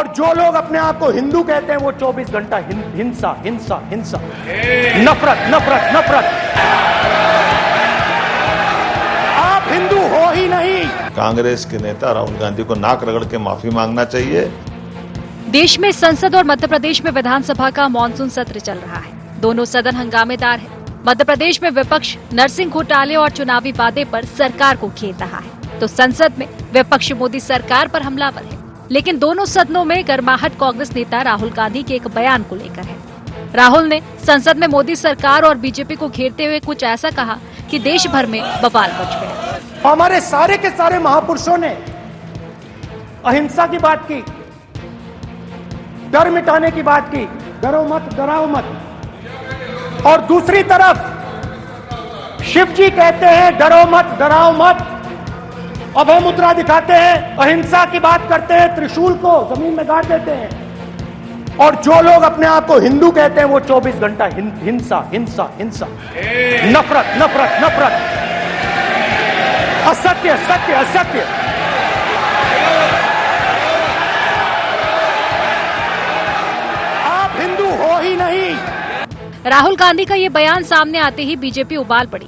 और जो लोग अपने आप को हिंदू कहते हैं वो 24 घंटा हिंसा हिंसा हिंसा, नफरत नफरत नफरत। आप हिंदू हो ही नहीं। कांग्रेस के नेता राहुल गांधी को नाक रगड़ के माफी मांगना चाहिए। देश में संसद और मध्य प्रदेश में विधानसभा का मानसून सत्र चल रहा है। दोनों सदन हंगामेदार है। मध्य प्रदेश में विपक्ष नरसिंह घोटाले और चुनावी वादे पर सरकार को घेर रहा है, तो संसद में विपक्ष मोदी सरकार पर हमलावर है। लेकिन दोनों सदनों में गर्माहट कांग्रेस नेता राहुल गांधी के एक बयान को लेकर है। राहुल ने संसद में मोदी सरकार और बीजेपी को घेरते हुए कुछ ऐसा कहा कि देश भर में बवाल मच गया। हमारे सारे के सारे महापुरुषों ने अहिंसा की बात की, डर मिटाने की बात की, डरो मत डराओ मत। और दूसरी तरफ शिव जी कहते हैं डरो मत डराओ मत, अभय मुद्रा दिखाते हैं, अहिंसा की बात करते हैं, त्रिशूल को जमीन में गाड़ देते हैं। और जो लोग अपने आप को हिंदू कहते हैं वो 24 घंटा हिंसा हिंसा हिंसा, नफरत नफरत नफरत, असत्य सत्य असत्य। आप हिंदू हो ही नहीं। राहुल गांधी का ये बयान सामने आते ही बीजेपी उबाल पड़ी।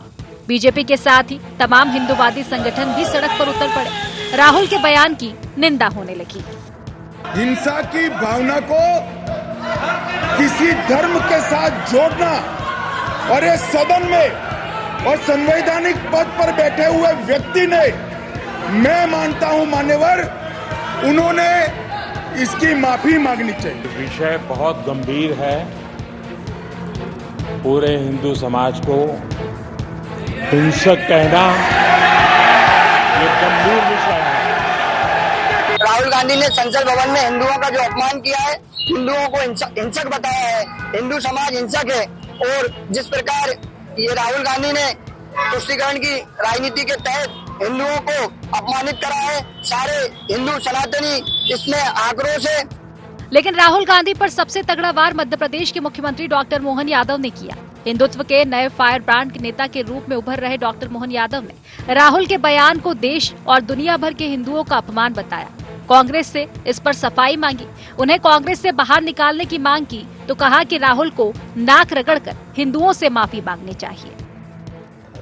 बीजेपी के साथ ही तमाम हिंदूवादी संगठन भी सड़क पर उतर पड़े। राहुल के बयान की निंदा होने लगी। हिंसा की भावना को किसी धर्म के साथ जोड़ना और इस सदन में और संवैधानिक पद पर बैठे हुए व्यक्ति ने, मैं मानता हूं मान्यवर, उन्होंने इसकी माफी मांगनी चाहिए। विषय बहुत गंभीर है। पूरे हिंदू समाज को हिंसक कहना ये गंभीर विषय है। राहुल गांधी ने संसद भवन में हिंदुओं का जो अपमान किया है, हिंदुओं को हिंसक बताया है, हिंदू समाज हिंसक है। और जिस प्रकार ये राहुल गांधी ने तुष्टीकरण की राजनीति के तहत हिंदुओं को अपमानित करा है, सारे हिंदू सनातनी इसमें आक्रोश है। लेकिन राहुल गांधी पर सबसे तगड़ा वार मध्य प्रदेश के मुख्यमंत्री डॉक्टर मोहन यादव ने किया। हिंदुत्व के नए फायर ब्रांड के नेता के रूप में उभर रहे डॉक्टर मोहन यादव ने राहुल के बयान को देश और दुनिया भर के हिंदुओं का अपमान बताया। कांग्रेस से इस पर सफाई मांगी, उन्हें कांग्रेस से बाहर निकालने की मांग की, तो कहा कि राहुल को नाक रगड़कर हिंदुओं से माफी मांगनी चाहिए।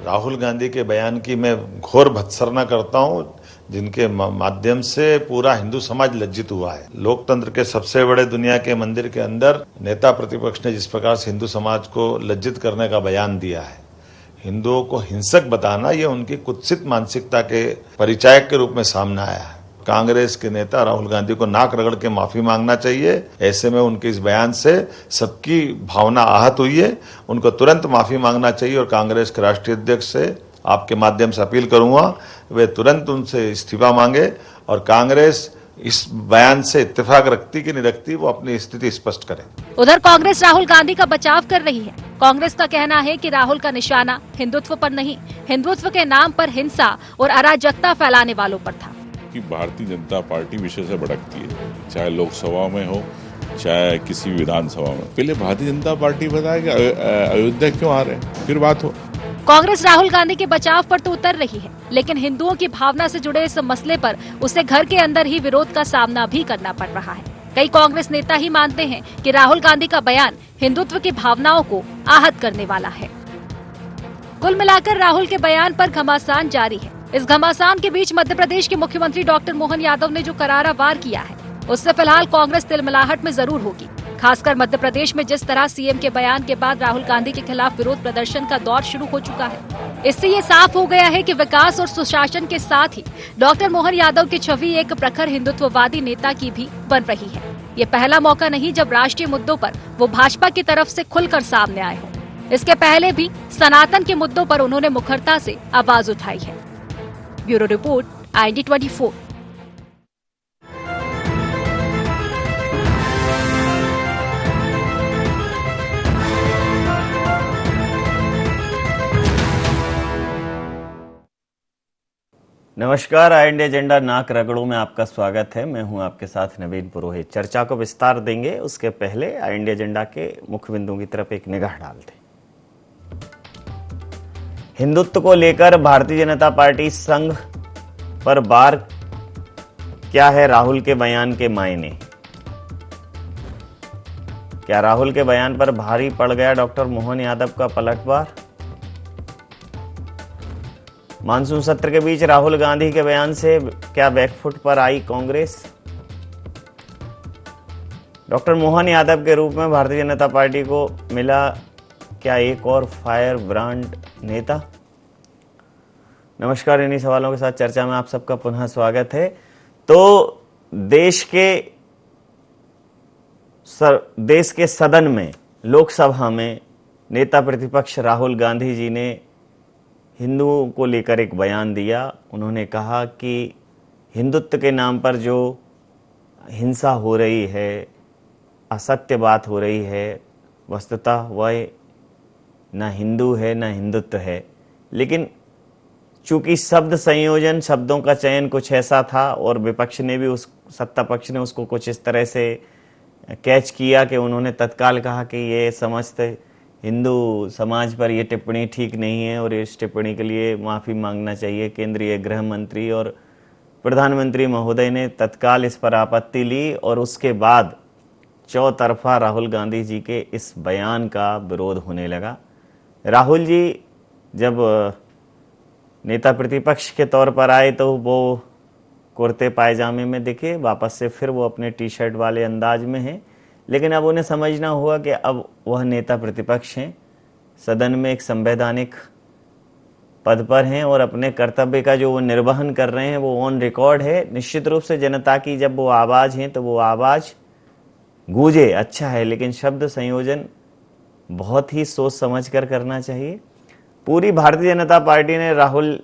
राहुल गांधी के बयान की मैं घोर भत्सना करता हूं, जिनके माध्यम से पूरा हिंदू समाज लज्जित हुआ है। लोकतंत्र के सबसे बड़े दुनिया के मंदिर के अंदर नेता प्रतिपक्ष ने जिस प्रकार से हिंदू समाज को लज्जित करने का बयान दिया है, हिंदुओं को हिंसक बताना, ये उनकी कुत्सित मानसिकता के परिचायक के रूप में सामने आया है। कांग्रेस के नेता राहुल गांधी को नाक रगड़ के माफी मांगना चाहिए। ऐसे में उनके इस बयान से सबकी भावना आहत हुई है, उनको तुरंत माफी मांगना चाहिए। और कांग्रेस के राष्ट्रीय अध्यक्ष से आपके माध्यम से अपील करूंगा, वे तुरंत उनसे इस्तीफा मांगे और कांग्रेस इस बयान से इत्तेफाक रखती कि नहीं रखती, वो अपनी स्थिति स्पष्ट करे। उधर कांग्रेस राहुल गांधी का बचाव कर रही है। कांग्रेस का कहना है कि राहुल का निशाना हिंदुत्व पर नहीं, हिंदुत्व के नाम पर हिंसा और अराजकता फैलाने वालों पर था। कि भारतीय जनता पार्टी विषय से भड़कती है, चाहे लोकसभा में हो चाहे किसी विधानसभा में। पहले भारतीय जनता पार्टी बताए कि अयोध्या क्यों आ रहे हैं, फिर बात हो। कांग्रेस राहुल गांधी के बचाव पर तो उतर रही है, लेकिन हिंदुओं की भावना से जुड़े इस मसले पर उसे घर के अंदर ही विरोध का सामना भी करना पड़ रहा है। कई कांग्रेस नेता ही मानते हैं कि राहुल गांधी का बयान हिंदुत्व की भावनाओं को आहत करने वाला है। कुल मिलाकर राहुल के बयान पर घमासान जारी है। इस घमासान के बीच मध्य प्रदेश के मुख्यमंत्री डॉक्टर मोहन यादव ने जो करारा वार किया है, उससे फिलहाल कांग्रेस तिलमिलाहट में जरूर होगी। खासकर मध्य प्रदेश में जिस तरह सीएम के बयान के बाद राहुल गांधी के खिलाफ विरोध प्रदर्शन का दौर शुरू हो चुका है, इससे ये साफ हो गया है कि विकास और सुशासन के साथ ही डॉक्टर मोहन यादव की छवि एक प्रखर हिंदुत्ववादी नेता की भी बन रही है। ये पहला मौका नहीं जब राष्ट्रीय मुद्दों पर वो भाजपा की तरफ से खुलकर सामने आए हों। इसके पहले भी सनातन के मुद्दों पर उन्होंने मुखरता से आवाज उठाई है। Bureau report, IND24। नमस्कार, IND एजेंडा नाक रगड़ों में आपका स्वागत है। मैं हूं आपके साथ नवीन पुरोहित। चर्चा को विस्तार देंगे, उसके पहले IND एजेंडा के मुख्य बिंदुओं की तरफ एक निगाह डालते हैं। हिंदुत्व को लेकर भारतीय जनता पार्टी संघ पर बार क्या है राहुल के बयान के मायने? क्या राहुल के बयान पर भारी पड़ गया डॉक्टर मोहन यादव का पलटवार? मानसून सत्र के बीच राहुल गांधी के बयान से क्या बैकफुट पर आई कांग्रेस? डॉक्टर मोहन यादव के रूप में भारतीय जनता पार्टी को मिला क्या एक और फायर ब्रांड नेता? नमस्कार, इन्हीं सवालों के साथ चर्चा में आप सबका पुनः स्वागत है। तो देश के सदन में, लोकसभा में नेता प्रतिपक्ष राहुल गांधी जी ने हिंदुओं को लेकर एक बयान दिया। उन्होंने कहा कि हिंदुत्व के नाम पर जो हिंसा हो रही है, असत्य बात हो रही है, वस्तुतः वह न हिंदू है न हिंदुत्व है। लेकिन चूंकि शब्द संयोजन, शब्दों का चयन कुछ ऐसा था और विपक्ष ने भी, उस सत्ता पक्ष ने उसको कुछ इस तरह से कैच किया कि उन्होंने तत्काल कहा कि ये समस्त हिंदू समाज पर ये टिप्पणी ठीक नहीं है और इस टिप्पणी के लिए माफ़ी मांगना चाहिए। केंद्रीय गृह मंत्री और प्रधानमंत्री महोदय ने तत्काल इस पर आपत्ति ली और उसके बाद चौतरफा राहुल गांधी जी के इस बयान का विरोध होने लगा। राहुल जी जब नेता प्रतिपक्ष के तौर पर आए तो वो कुर्ते पायजामे में दिखे, वापस से फिर वो अपने टी शर्ट वाले अंदाज में हैं। लेकिन अब उन्हें समझना होगा कि अब वह नेता प्रतिपक्ष हैं, सदन में एक संवैधानिक पद पर हैं और अपने कर्तव्य का जो वो निर्वहन कर रहे हैं वो ऑन रिकॉर्ड है। निश्चित रूप से जनता की जब वो आवाज़ हैं तो वो आवाज़ गूंजे, अच्छा है, लेकिन शब्द संयोजन बहुत ही सोच समझ कर करना चाहिए। पूरी भारतीय जनता पार्टी ने राहुल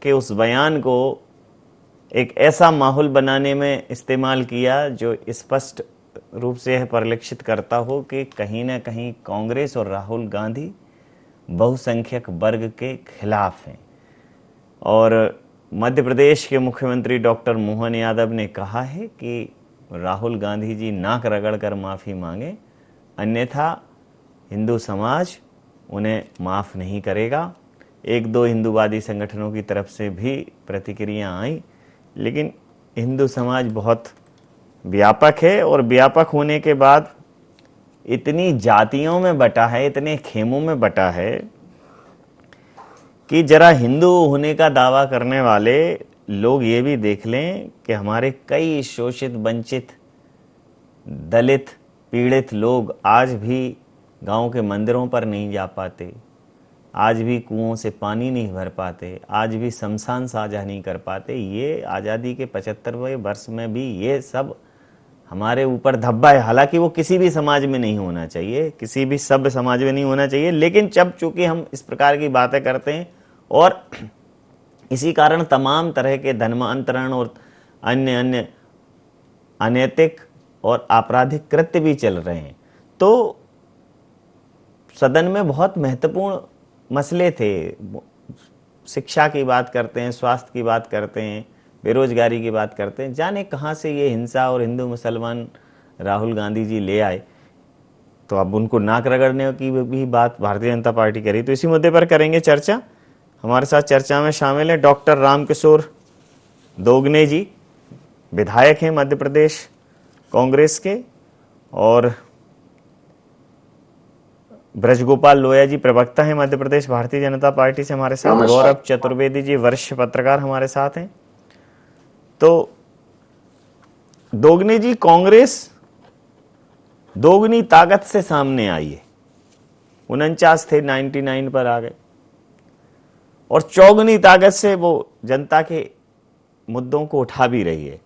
के उस बयान को एक ऐसा माहौल बनाने में इस्तेमाल किया जो स्पष्ट रूप से यह परिलक्षित करता हो कि कहीं ना कहीं कांग्रेस और राहुल गांधी बहुसंख्यक वर्ग के खिलाफ हैं। और मध्य प्रदेश के मुख्यमंत्री डॉक्टर मोहन यादव ने कहा है कि राहुल गांधी जी नाक रगड़ कर माफ़ी मांगे, अन्यथा हिंदू समाज उन्हें माफ़ नहीं करेगा। एक दो हिंदूवादी संगठनों की तरफ से भी प्रतिक्रिया आई, लेकिन हिंदू समाज बहुत व्यापक है और व्यापक होने के बाद इतनी जातियों में बटा है, इतने खेमों में बटा है कि जरा हिंदू होने का दावा करने वाले लोग ये भी देख लें कि हमारे कई शोषित, वंचित, दलित, पीड़ित लोग आज भी गांव के मंदिरों पर नहीं जा पाते, आज भी कुओं से पानी नहीं भर पाते, आज भी शमशान साझा नहीं कर पाते। ये आज़ादी के 75वें वर्ष में भी ये सब हमारे ऊपर धब्बा है। हालांकि वो किसी भी समाज में नहीं होना चाहिए, किसी भी सभ्य समाज में नहीं होना चाहिए, लेकिन जब चूंकि हम इस प्रकार की बातें करते हैं और इसी कारण तमाम तरह के धर्मांतरण और अन्य अनैतिक और आपराधिक कृत्य भी चल रहे हैं, तो सदन में बहुत महत्वपूर्ण मसले थे। शिक्षा की बात करते हैं, स्वास्थ्य की बात करते हैं, बेरोजगारी की बात करते हैं, जाने कहाँ से ये हिंसा और हिंदू मुसलमान राहुल गांधी जी ले आए। तो अब उनको नाक रगड़ने की भी बात भारतीय जनता पार्टी करी। तो इसी मुद्दे पर करेंगे चर्चा। हमारे साथ चर्चा में शामिल है डॉक्टर रामकिशोर दोगने जी, विधायक हैं मध्य प्रदेश कांग्रेस के, और ब्रजगोपाल लोया जी प्रवक्ता हैं मध्य प्रदेश भारतीय जनता पार्टी से हमारे साथ। गौरव चतुर्वेदी जी वरिष्ठ पत्रकार हमारे साथ हैं। तो दोगने जी, कांग्रेस दोगुनी ताकत से सामने आई है। 49 थे, 99 पर आ गए और चौगुनी ताकत से वो जनता के मुद्दों को उठा भी रही है।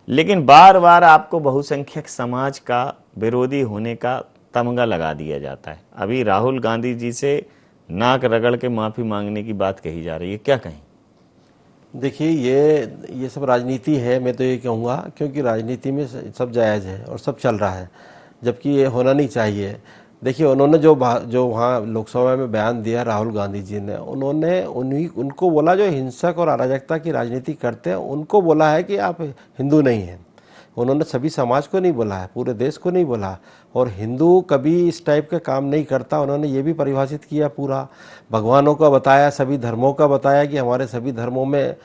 लेकिन बार बार आपको बहुसंख्यक समाज का विरोधी होने का तमगा लगा दिया जाता है। अभी राहुल गांधी जी से नाक रगड़ के माफ़ी मांगने की बात कही जा रही है, क्या कहें? देखिए, ये सब राजनीति है, मैं तो ये कहूँगा, क्योंकि राजनीति में सब जायज़ है और सब चल रहा है, जबकि ये होना नहीं चाहिए। देखिए, उन्होंने जो वहाँ लोकसभा में बयान दिया राहुल गांधी जी ने, उन्होंने उनको बोला जो हिंसक और अराजकता की राजनीति करते हैं, उनको बोला है कि आप हिंदू नहीं हैं। उन्होंने सभी समाज को नहीं बोला है, पूरे देश को नहीं बोला। और हिंदू कभी इस टाइप का काम नहीं करता, उन्होंने ये भी परिभाषित किया पूरा, भगवानों का बताया, सभी धर्मों का बताया कि हमारे सभी धर्मों में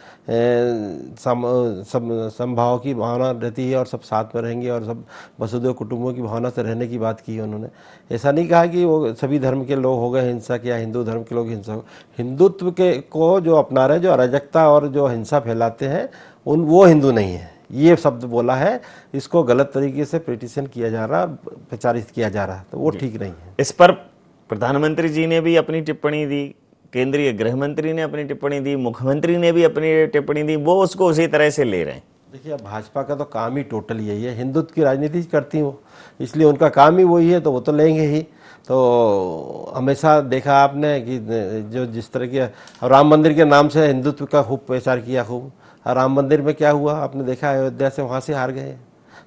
समभाव की भावना रहती है और सब साथ में रहेंगे और सब वसुधैव कुटुंबों की भावना से रहने की बात की है उन्होंने। ऐसा नहीं कहा कि वो सभी धर्म के लोग हो गए हिंसक या हिंदू धर्म के लोग हिंसक। हिंदुत्व के को जो अपना रहे, जो अराजकता और जो हिंसा फैलाते हैं, वो हिंदू नहीं है, ये शब्द बोला है। इसको गलत तरीके से पिटीशन किया जा रहा, प्रचारित किया जा रहा, तो वो ठीक नहीं है। इस पर प्रधानमंत्री जी ने भी अपनी टिप्पणी दी, केंद्रीय गृह मंत्री ने अपनी टिप्पणी दी, मुख्यमंत्री ने भी अपनी टिप्पणी दी, वो उसको उसी तरह से ले रहे हैं। देखिए, अब भाजपा का तो काम ही टोटल यही है, हिंदुत्व की राजनीति करती हो, इसलिए उनका काम ही वही है, तो वो तो लेंगे ही। तो हमेशा देखा आपने कि जो जिस तरह के राम मंदिर के नाम से हिंदुत्व का खूब प्रचार किया, खूब। राम मंदिर में क्या हुआ आपने देखा, अयोध्या से वहाँ से हार गए।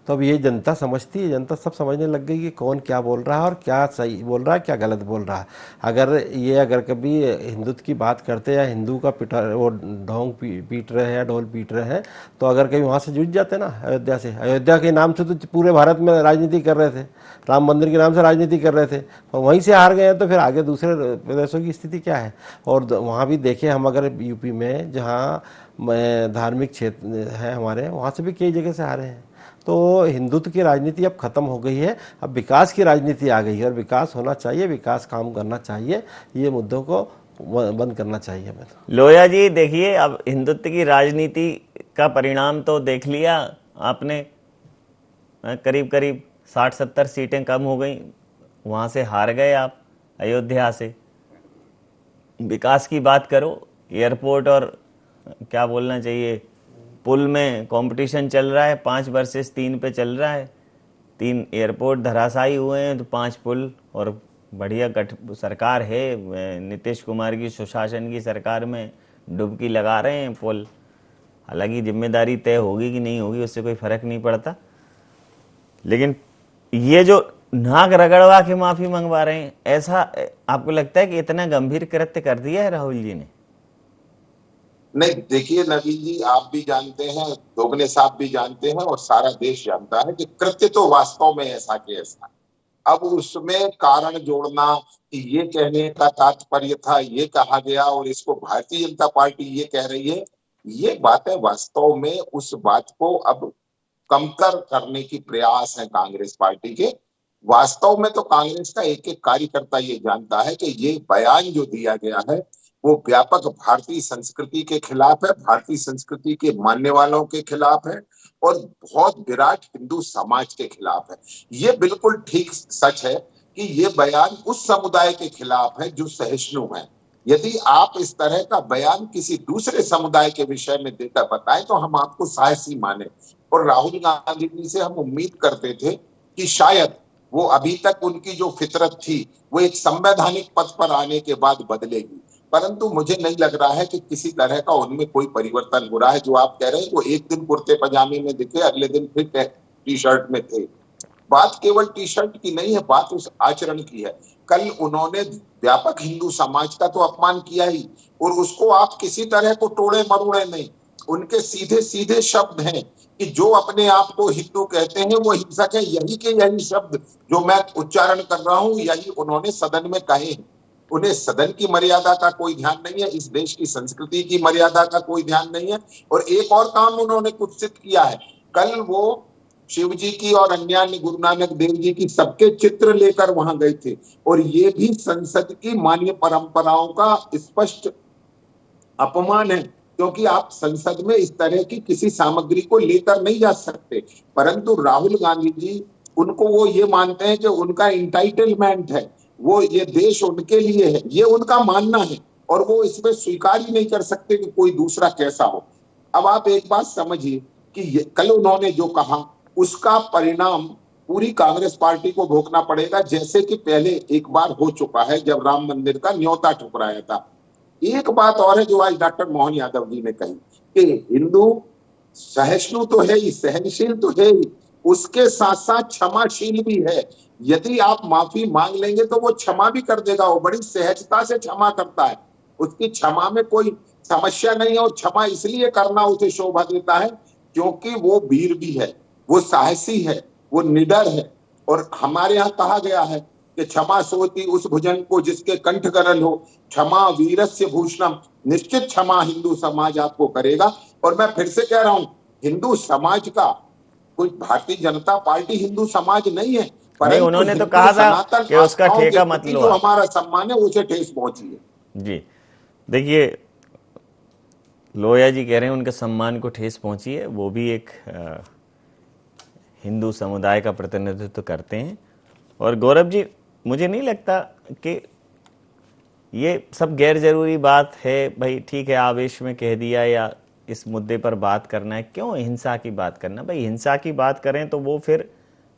तो अब ये जनता समझती है, जनता सब समझने लग गई कि कौन क्या बोल रहा है और क्या सही बोल रहा है, क्या गलत बोल रहा है। अगर कभी हिंदुत्व की बात करते या हिंदू का वो ढोंग पीट रहे हैं, ढोल पीट रहे हैं, तो अगर कभी वहाँ से जुट जाते ना अयोध्या से, अयोध्या के नाम से तो पूरे भारत में राजनीति कर रहे थे, राम मंदिर के नाम से राजनीति कर रहे थे, तो वहीं से हार गए, तो फिर आगे दूसरे प्रदेशों की स्थिति क्या है। और वहाँ भी देखें हम, अगर यूपी में जहाँ धार्मिक क्षेत्र है हमारे, वहाँ से भी कई जगह से हारे हैं। तो हिंदुत्व की राजनीति अब खत्म हो गई है, अब विकास की राजनीति आ गई है, और विकास होना चाहिए, विकास काम करना चाहिए, ये मुद्दों को बंद करना चाहिए हमें। लोया जी, देखिए, अब हिंदुत्व की राजनीति का परिणाम तो देख लिया आपने, करीब करीब 60-70 सीटें कम हो गई, वहाँ से हार गए आप अयोध्या से। विकास की बात करो, एयरपोर्ट और क्या बोलना चाहिए, पुल में कंपटीशन चल रहा है, 5 वर्सेस 3 पे चल रहा है। 3 एयरपोर्ट धराशायी हुए हैं, तो 5 पुल, और बढ़िया सरकार है, नीतीश कुमार की सुशासन की सरकार में डुबकी लगा रहे हैं पुल। हालांकि जिम्मेदारी तय होगी कि नहीं होगी उससे कोई फर्क नहीं पड़ता, लेकिन ये जो नाक रगड़वा के माफी मंगवा रहे हैं, ऐसा आपको लगता है कि इतना गंभीर कृत्य कर दिया है राहुल जी ने? नहीं, देखिए नवीन जी, आप भी जानते हैं, दोगले साहब भी जानते हैं, और सारा देश जानता है कि कृत्य तो वास्तव में ऐसा के ऐसा। अब उसमें कारण जोड़ना कि ये कहने का तात्पर्य था, ये कहा गया, और इसको भारतीय जनता पार्टी ये कह रही है, ये बातें वास्तव में उस बात को अब कमतर करने की प्रयास है कांग्रेस पार्टी के। वास्तव में तो कांग्रेस का एक एक कार्यकर्ता ये जानता है कि ये बयान जो दिया गया है वो व्यापक भारतीय संस्कृति के खिलाफ है, भारतीय संस्कृति के मानने वालों के खिलाफ है, और बहुत विराट हिंदू समाज के खिलाफ है। ये बिल्कुल ठीक सच है कि ये बयान उस समुदाय के खिलाफ है जो सहिष्णु है। यदि आप इस तरह का बयान किसी दूसरे समुदाय के विषय में देकर बताएं तो हम आपको साहसी माने। और राहुल गांधी जी से हम उम्मीद करते थे कि शायद वो अभी तक उनकी जो फितरत थी वो एक संवैधानिक पद पर आने के बाद बदलेगी, परंतु मुझे नहीं लग रहा है कि किसी तरह का उनमें कोई परिवर्तन हो रहा है। जो आप कह रहे हैं वो एक दिन कुर्ते पजामे में दिखे, अगले दिन फिर टी शर्ट में थे। बात केवल टी शर्ट की नहीं है, बात उस आचरण की है। कल उन्होंने व्यापक हिंदू समाज का तो अपमान किया ही, और उसको आप किसी तरह को तोड़े मरोड़े नहीं। उनके सीधे सीधे शब्द हैं कि जो अपने आप को हिंदू कहते हैं वो हिंसक है। यही के यही शब्द जो मैं उच्चारण कर रहा हूं, यही उन्होंने सदन में कहे हैं। उन्हें सदन की मर्यादा का कोई ध्यान नहीं है, इस देश की संस्कृति की मर्यादा का कोई ध्यान नहीं है। और एक और काम उन्होंने कुत्सित किया है, कल वो शिव जी की और अन्य गुरु नानक देव जी की सबके चित्र लेकर वहां गए थे, और ये भी संसद की मान्य परंपराओं का स्पष्ट अपमान है, क्योंकि आप संसद में इस तरह की किसी सामग्री को लेकर नहीं जा सकते। परंतु राहुल गांधी जी, उनको वो ये मानते हैं कि उनका इंटाइटलमेंट है, वो ये देश उनके लिए है, ये उनका मानना है, और वो इसमें स्वीकार ही नहीं कर सकते कि कोई दूसरा कैसा हो। अब आप एक बात समझिए कि कल उन्होंने जो कहा उसका परिणाम पूरी कांग्रेस पार्टी को भोगना पड़ेगा, जैसे कि पहले एक बार हो चुका है जब राम मंदिर का न्योता ठुकराया था। एक बात और है जो आज डॉक्टर मोहन यादव जी ने कही कि हिंदू सहिष्णु तो है ही, सहनशील तो है ही, उसके साथ साथ क्षमाशील भी है। यदि आप माफी मांग लेंगे तो वो क्षमा भी कर देगा, वो बड़ी सहजता से क्षमा करता है, उसकी क्षमा में कोई समस्या नहीं है। और क्षमा इसलिए करना उसे शोभा देता है क्योंकि वो वीर भी है। वो साहसी है, वो निडर है। और हमारे यहाँ कहा गया है कि क्षमा सोती उस भुजन को जिसके कंठ करल हो, क्षमा वीरस्य भूषणम, निश्चित क्षमा हिंदू समाज आपको करेगा। और मैं फिर से कह रहा हूं, हिंदू समाज का कोई भारतीय जनता पार्टी हिंदू समाज नहीं है, परंतु उन्होंने तो कहा था कि उसका ठेका मत लो, जो हमारा सम्मान है उसे ठेस पहुंची है। जी देखिए, लोहिया जी कह रहे हैं उनके सम्मान को ठेस पहुंची है, वो भी एक हिंदू समुदाय का प्रतिनिधित्व करते हैं। और गौरव जी, मुझे नहीं लगता कि ये सब गैर जरूरी बात है। भाई ठीक है, आवेश में कह दिया या इस मुद्दे पर बात करना है, क्यों हिंसा की बात करना? भाई हिंसा की बात करें तो वो फिर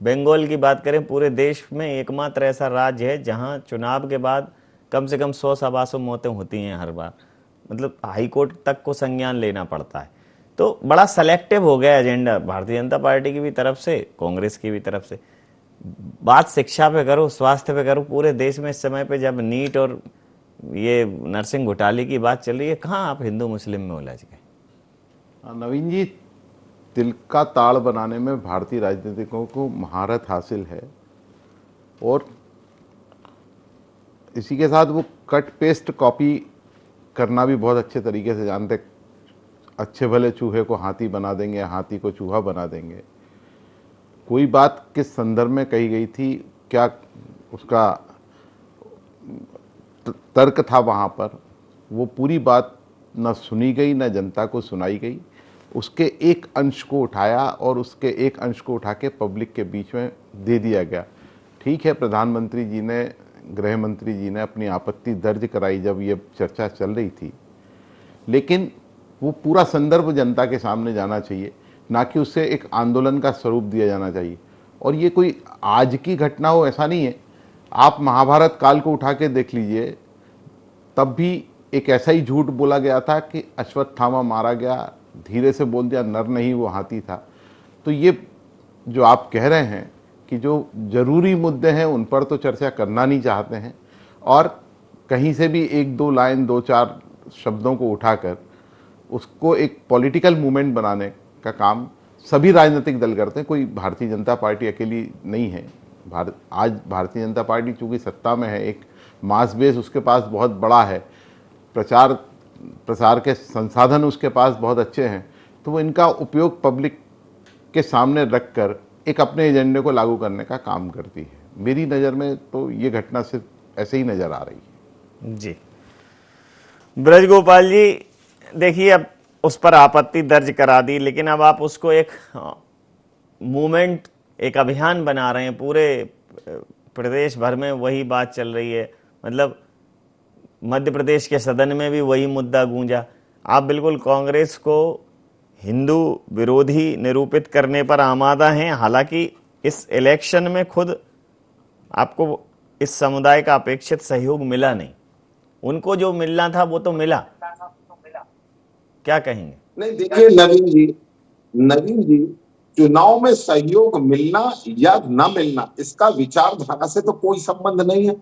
बंगाल की बात करें, पूरे देश में एकमात्र ऐसा राज्य है जहां चुनाव के बाद कम से कम 100-125 मौतें होती हैं हर बार, मतलब हाई कोर्ट तक को संज्ञान लेना पड़ता है। तो बड़ा सेलेक्टिव हो गया एजेंडा भारतीय जनता पार्टी की भी तरफ से, कांग्रेस की भी तरफ से। बात शिक्षा पे करो, स्वास्थ्य पे करो, पूरे देश में इस समय पे जब नीट और ये नर्सिंग घोटाले की बात चल रही है, कहाँ आप हिंदू मुस्लिम में उलझ गए? नवीन जी, तिल का ताड़ बनाने में भारतीय राजनीतिकों को महारत हासिल है और इसी के साथ वो कट पेस्ट कॉपी करना भी बहुत अच्छे तरीके से जानते। अच्छे भले चूहे को हाथी बना देंगे, हाथी को चूहा बना देंगे। कोई बात किस संदर्भ में कही गई थी, क्या उसका तर्क था वहाँ पर, वो पूरी बात न सुनी गई, न जनता को सुनाई गई। उसके एक अंश को उठाया और उसके एक अंश को उठा के पब्लिक के बीच में दे दिया गया। ठीक है, प्रधानमंत्री जी ने, गृह मंत्री जी ने अपनी आपत्ति दर्ज कराई जब ये चर्चा चल रही थी, लेकिन वो पूरा संदर्भ जनता के सामने जाना चाहिए, ना कि उससे एक आंदोलन का स्वरूप दिया जाना चाहिए। और ये कोई आज की घटना हो ऐसा नहीं है। आप महाभारत काल को उठा के देख लीजिए, तब भी एक ऐसा ही झूठ बोला गया था कि अश्वत्थामा मारा गया, धीरे से बोल दिया नर नहीं वो हाथी था। तो ये जो आप कह रहे हैं कि जो जरूरी मुद्दे हैं उन पर तो चर्चा करना नहीं चाहते हैं, और कहीं से भी एक दो लाइन, दो चार शब्दों को उठाकर उसको एक पॉलिटिकल मूवमेंट बनाने का काम सभी राजनीतिक दल करते हैं। कोई भारतीय जनता पार्टी अकेली नहीं है। आज भारतीय जनता पार्टी चूंकि सत्ता में है, एक मास बेस उसके पास बहुत बड़ा है, प्रसार के संसाधन उसके पास बहुत अच्छे हैं, तो वो इनका उपयोग पब्लिक के सामने रखकर एक अपने एजेंडे को लागू करने का काम करती है। मेरी नज़र में तो ये घटना सिर्फ ऐसे ही नज़र आ रही है। जी ब्रज गोपाल जी, देखिए अब उस पर आपत्ति दर्ज करा दी, लेकिन अब आप उसको एक मूवमेंट, एक अभियान बना रहे हैं। पूरे प्रदेश भर में वही बात चल रही है, मतलब मध्य प्रदेश के सदन में भी वही मुद्दा गूंजा। आप बिल्कुल कांग्रेस को हिंदू विरोधी निरूपित करने पर आमादा हैं। हालांकि इस इलेक्शन में खुद आपको इस समुदाय का अपेक्षित सहयोग मिला नहीं, उनको जो मिलना था वो तो मिला। क्या कहेंगे? नहीं, देखिए नवीन जी, चुनाव में सहयोग मिलना या न मिलना इसका विचारधारा से तो कोई संबंध नहीं है,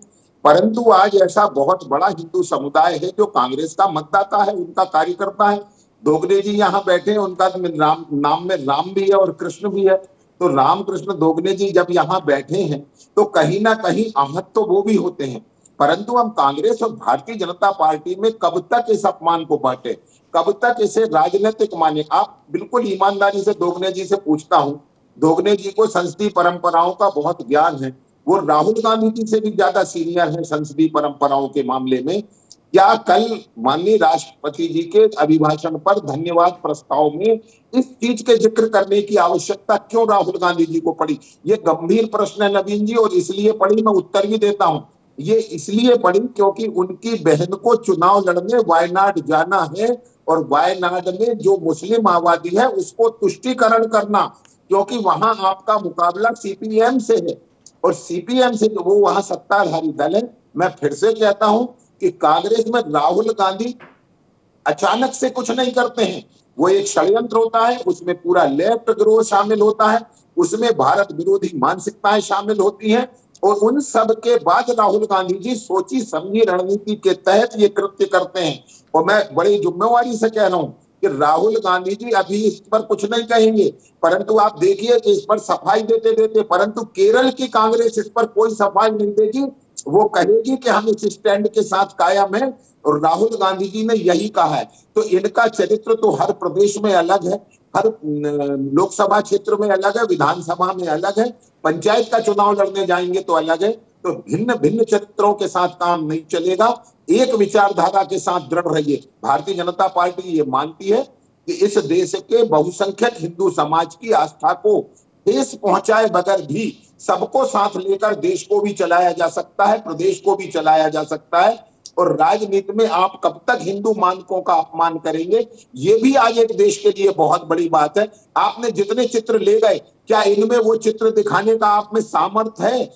परंतु आज ऐसा बहुत बड़ा हिंदू समुदाय है जो कांग्रेस का मतदाता है, उनका कार्यकर्ता है। दोगले जी यहाँ बैठे हैं, उनका नाम में राम भी है और कृष्ण भी है। तो राम कृष्ण दोगले जी जब यहाँ बैठे हैं तो कहीं ना कहीं आहत तो वो भी होते हैं, परंतु हम कांग्रेस और भारतीय जनता पार्टी में कब तक इस अपमान को बांटे, कब तक इसे राजनीतिक माने? आप बिल्कुल ईमानदारी से दोगले जी से पूछता हूं, दोगले जी को संसदीय परंपराओं का बहुत ज्ञान है, वो राहुल गांधी जी से भी ज्यादा सीनियर है संसदीय परंपराओं के मामले में। क्या कल माननीय राष्ट्रपति जी के अभिभाषण पर धन्यवाद प्रस्ताव में इस चीज के जिक्र करने की आवश्यकता क्यों राहुल गांधी जी को पड़ी? ये गंभीर प्रश्न है नवीन जी, और इसलिए पड़ी, मैं उत्तर भी देता हूं। ये इसलिए पड़ी क्योंकि उनकी बहन को चुनाव लड़ने वायनाड जाना है, और वायनाड में जो मुस्लिम आबादी है उसको तुष्टीकरण करना, क्योंकि वहां आपका मुकाबला सीपीएम से है, और सीपीएम से वो वहां सत्ताधारी दल है। मैं फिर से कहता हूं कि कांग्रेस में राहुल गांधी अचानक से कुछ नहीं करते हैं, वो एक षड्यंत्र होता है, उसमें पूरा लेफ्ट गिरोह शामिल होता है, उसमें भारत विरोधी मानसिकताएं शामिल होती हैं, और उन सब के बाद राहुल गांधी जी सोची समझी रणनीति के तहत ये कृत्य करते हैं। और मैं बड़ी जिम्मेवारी से कह रहा हूं, कि राहुल गांधी जी अभी इस पर कुछ नहीं कहेंगे, परंतु आप देखिए कि इस पर सफाई देते देते, परंतु केरल की कांग्रेस इस पर कोई सफाई नहीं देगी। वो कहेगी कि हम इस स्टैंड के साथ कायम हैं, और राहुल गांधी जी ने यही कहा है। तो इनका चरित्र तो हर प्रदेश में अलग है, हर लोकसभा क्षेत्र में अलग है, विधानसभा में अलग है, पंचायत का चुनाव लड़ने जाएंगे तो अलग है। तो भिन्न भिन्न चरित्रों के साथ काम नहीं चलेगा, एक विचारधारा के साथ दृढ़ रहिए। भारतीय जनता पार्टी ये मानती है कि इस देश के बहुसंख्यक हिंदू समाज की आस्था को ठेस पहुंचाए बगैर भी सबको साथ लेकर देश को भी चलाया जा सकता है, प्रदेश को भी चलाया जा सकता है। और राजनीति में आप कब तक हिंदू मानकों का अपमान करेंगे, ये भी आज एक देश के लिए बहुत बड़ी बात है। आपने जितने चित्र ले गए, क्या इनमें वो चित्र दिखाने का आप में सामर्थ्य है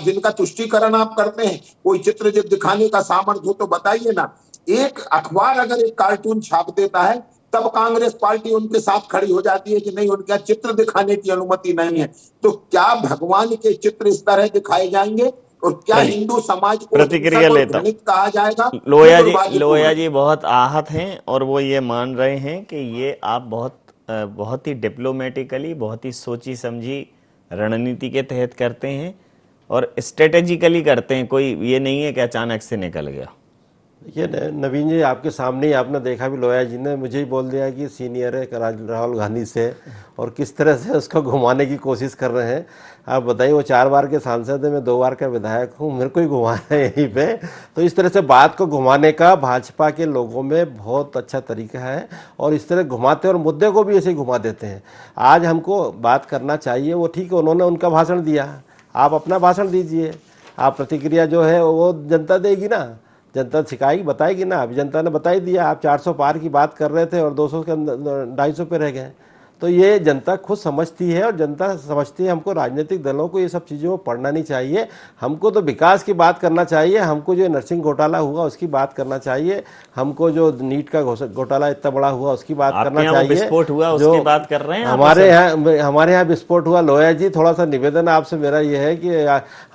जिनका तुष्टीकरण आप करते हैं? कोई चित्र जब दिखाने का सामर्थ्य हो तो बताइए ना। एक अखबार अगर एक कार्टून छाप देता है तब कांग्रेस पार्टी उनके साथ खड़ी हो जाती है कि नहीं, उनका चित्र दिखाने की अनुमति नहीं है। तो क्या भगवान के चित्र इस तरह दिखाए जाएंगे, और क्या हिंदू समाज को प्रतिक्रिया लेता कहा जाएगा? लोया जी बहुत आहत हैं और वो ये मान रहे हैं कि ये आप बहुत ही डिप्लोमेटिकली, बहुत ही सोची समझी रणनीति के तहत करते हैं और स्ट्रेटेजिकली करते हैं, कोई ये नहीं है कि अचानक से निकल गया। ये नवीन जी आपके सामने ही आपने देखा भी, लोया जी ने मुझे ही बोल दिया कि सीनियर है राहुल गांधी से, और किस तरह से उसको घुमाने की कोशिश कर रहे हैं। आप बताइए, वो 4 बार के सांसद है, मैं 2 बार का विधायक हूँ, मेरे को ही घुमाना है यहीं पे। तो इस तरह से बात को घुमाने का भाजपा के लोगों में बहुत अच्छा तरीका है, और इस तरह घुमाते और मुद्दे को भी ऐसे ही घुमा देते हैं। आज हमको बात करना चाहिए, वो ठीक है, उन्होंने उनका भाषण दिया, आप अपना भाषण दीजिए, आप प्रतिक्रिया जो है वो जनता देगी ना, जनता सिखाएगी, बताएगी ना। अभी जनता ने बता ही दिया, आप 400 पार की बात कर रहे थे और 200 के 250 पे रह गए। तो ये जनता खुद समझती है, और जनता समझती है हमको राजनीतिक दलों को ये सब चीज़ों को पढ़ना नहीं चाहिए। हमको तो विकास की बात करना चाहिए, हमको जो नर्सिंग घोटाला हुआ उसकी बात करना चाहिए, हमको जो नीट का घोटाला इतना बड़ा हुआ उसकी बात करना चाहिए, विस्फोट हुआ उसकी बात कर रहे हैं। हमारे यहाँ विस्फोट हुआ। लोया जी, थोड़ा सा निवेदन आपसे मेरा ये है कि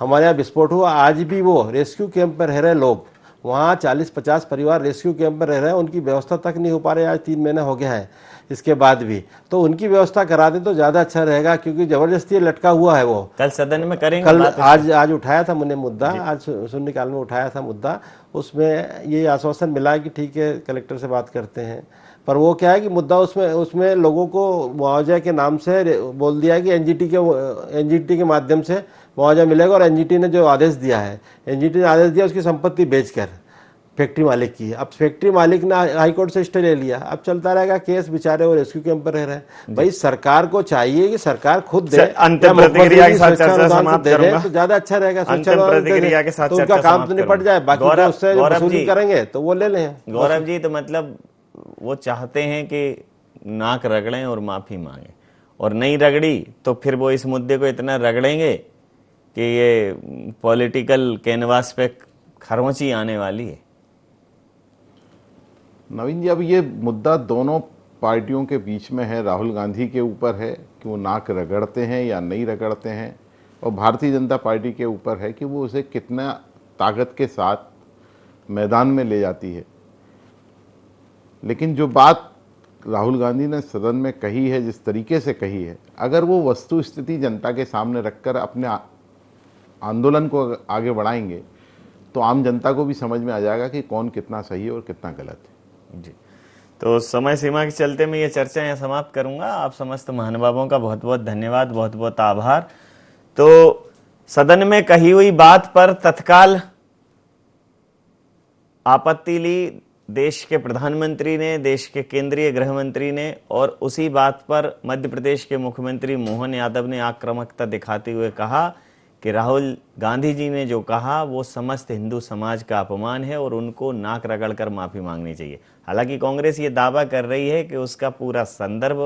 हमारे यहाँ विस्फोट हुआ, आज भी वो रेस्क्यू कैंप पर रह रहे लोग, वहाँ 40-50 परिवार रेस्क्यू कैंप में रह रहे हैं, उनकी व्यवस्था तक नहीं हो पा रही, आज 3 महीने हो गया है इसके बाद भी। तो उनकी व्यवस्था करा दें तो ज़्यादा अच्छा रहेगा, क्योंकि जबरदस्ती लटका हुआ है वो। कल सदन में करेंगे, कल आज उठाया था मैंने मुद्दा, आज शून्यकाल में उठाया था मुद्दा। उसमें ये आश्वासन मिला कि ठीक है कलेक्टर से बात करते हैं, पर वो क्या है कि मुद्दा उसमें लोगों को मुआवजा के नाम से बोल दिया है कि एनजीटी के माध्यम से मुआवजा मिलेगा, और एनजीटी ने जो आदेश दिया है, एनजीटी ने आदेश दिया उसकी संपत्ति बेचकर फैक्ट्री मालिक की। अब फैक्ट्री मालिक ने हाईकोर्ट से स्टे ले लिया, अब चलता रहेगा केस, बेचारे वो रेस्क्यू कैंप पर रह रहे हैं। भाई सरकार को चाहिए कि सरकार खुद दे। अंतिम प्रतिक्रिया के साथ चर्चा समाप्त करूंगा, तो ज्यादा अच्छा रहेगा। अंतिम प्रतिक्रिया के साथ तो उनका काम तो निपट जाए, बाकी जो उससे वसूली करेंगे तो वो ले लें। गौरव जी, तो मतलब वो चाहते हैं कि नाक रगड़ें और माफी मांगे, और नहीं रगड़ी तो फिर वो इस मुद्दे को इतना रगड़ेंगे कि ये पॉलिटिकल कैनवास पे खरोंची आने वाली है। नवीन जी, अब ये मुद्दा दोनों पार्टियों के बीच में है, राहुल गांधी के ऊपर है कि वो नाक रगड़ते हैं या नहीं रगड़ते हैं, और भारतीय जनता पार्टी के ऊपर है कि वो उसे कितना ताकत के साथ मैदान में ले जाती है। लेकिन जो बात राहुल गांधी ने सदन में कही है, जिस तरीके से कही है, अगर वो वस्तु स्थिति जनता के सामने रखकर अपने आंदोलन को आगे बढ़ाएंगे तो आम जनता को भी समझ में आ जाएगा कि कौन कितना सही है और कितना गलत है। जी, तो समय सीमा के चलते मैं ये चर्चा यहाँ समाप्त करूंगा। आप समस्त महानुभावों का बहुत बहुत धन्यवाद, बहुत बहुत आभार। तो सदन में कही हुई बात पर तत्काल आपत्ति ली देश के प्रधानमंत्री ने, देश के केंद्रीय गृह मंत्री ने, और उसी बात पर मध्य प्रदेश के मुख्यमंत्री मोहन यादव ने आक्रामकता दिखाते हुए कहा कि राहुल गांधी जी ने जो कहा वो समस्त हिंदू समाज का अपमान है और उनको नाक रगड़कर माफी मांगनी चाहिए। हालांकि कांग्रेस ये दावा कर रही है कि उसका पूरा संदर्भ,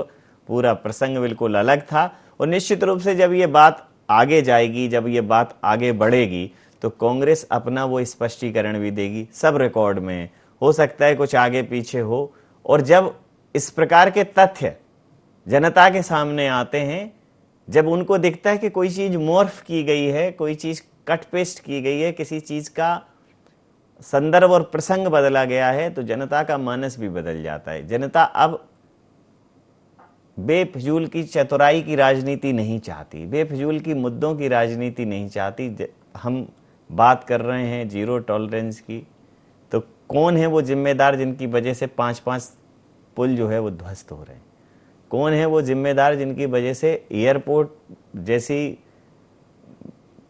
पूरा प्रसंग बिल्कुल अलग था, और निश्चित रूप से जब ये बात आगे जाएगी, जब ये बात आगे बढ़ेगी, तो कांग्रेस अपना वो स्पष्टीकरण भी देगी। सब रिकॉर्ड में हो सकता है कुछ आगे पीछे हो, और जब इस प्रकार के तथ्य जनता के सामने आते हैं, जब उनको दिखता है कि कोई चीज मॉर्फ की गई है, कोई चीज कट पेस्ट की गई है, किसी चीज का संदर्भ और प्रसंग बदला गया है तो जनता का मानस भी बदल जाता है। जनता अब बेफजूल की चतुराई की राजनीति नहीं चाहती, बेफजूल की मुद्दों की राजनीति नहीं चाहती। हम बात कर रहे हैं जीरो टॉलरेंस की, तो कौन है वो जिम्मेदार जिनकी वजह से 5-5 पुल जो है वो ध्वस्त हो रहे हैं? कौन है वो जिम्मेदार जिनकी वजह से एयरपोर्ट जैसी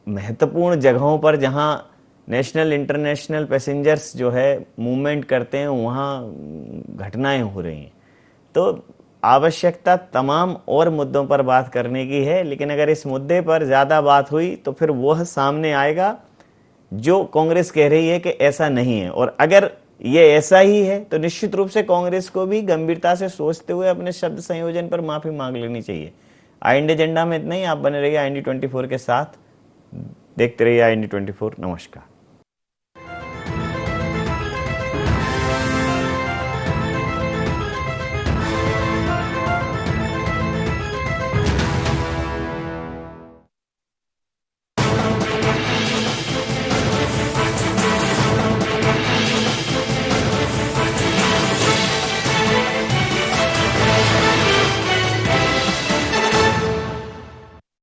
महत्वपूर्ण जगहों पर जहां नेशनल इंटरनेशनल पैसेंजर्स जो है मूवमेंट करते हैं वहां घटनाएं हो रही हैं? तो आवश्यकता तमाम और मुद्दों पर बात करने की है, लेकिन अगर इस मुद्दे पर ज्यादा बात हुई तो फिर वह सामने आएगा जो कांग्रेस कह रही है कि ऐसा नहीं है। और अगर ये ऐसा ही है तो निश्चित रूप से कांग्रेस को भी गंभीरता से सोचते हुए अपने शब्द संयोजन पर माफी मांग लेनी चाहिए। IND एजेंडा में इतना ही। आप बने रहिए IND 24 के साथ, देखते रहिए IND 24। नमस्कार।